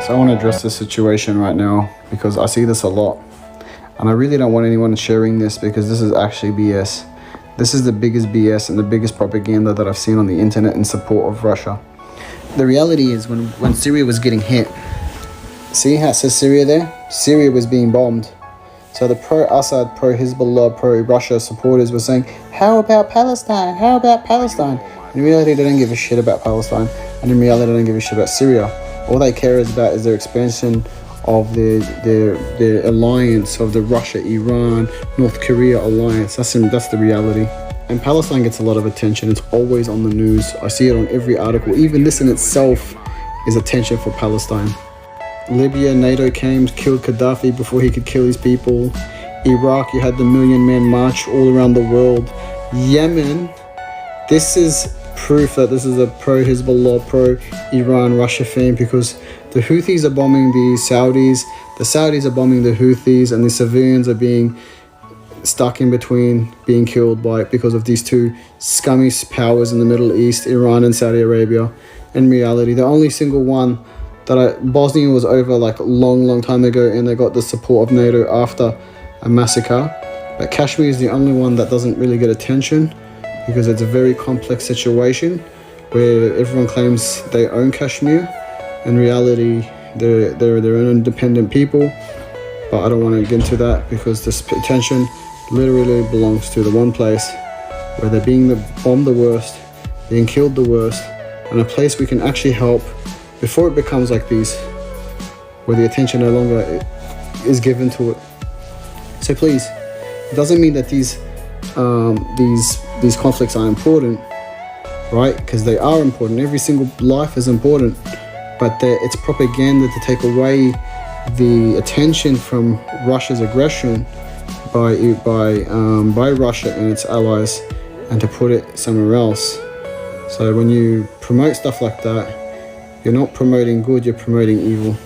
So I want to address this situation right now because I see this a lot. And I really don't want anyone sharing this because this is actually BS. This is the biggest BS and the biggest propaganda that I've seen on the internet in support of Russia. The reality is when Syria was getting hit, see how it says Syria there? Syria was being bombed. So the pro-Assad, pro-Hezbollah, pro-Russia supporters were saying, how about Palestine? How about Palestine? In reality, they don't give a shit about Palestine. And in reality, they don't give a shit about Syria. All they care about is their expansion of their alliance of the Russia, Iran, North Korea alliance. That's the reality. And Palestine gets a lot of attention. It's always on the news. I see it on every article. Even this in itself is attention for Palestine. Libya, NATO came, killed Gaddafi before he could kill his people. Iraq, you had the 1 million man march all around the world. Yemen, this is proof that this is a pro-Hezbollah, pro-Iran, Russia thing, because the Houthis are bombing the Saudis are bombing the Houthis, and the civilians are being stuck in between, being killed because of these two scummy powers in the Middle East, Iran and Saudi Arabia. In reality, the only single one Bosnia was over like a long time ago, and they got the support of NATO after a massacre. But Kashmir is the only one that doesn't really get attention because it's a very complex situation where everyone claims they own Kashmir. In reality, they're their own independent people. But I don't want to get into that because this attention literally belongs to the one place where they're being bombed the worst, being killed the worst, and a place we can actually help before it becomes like these, where the attention no longer is given to it. So please, it doesn't mean that these conflicts are important, right? Because they are important. Every single life is important, but it's propaganda to take away the attention from Russia's aggression by Russia and its allies, and to put it somewhere else. So when you promote stuff like that, you're not promoting good, you're promoting evil.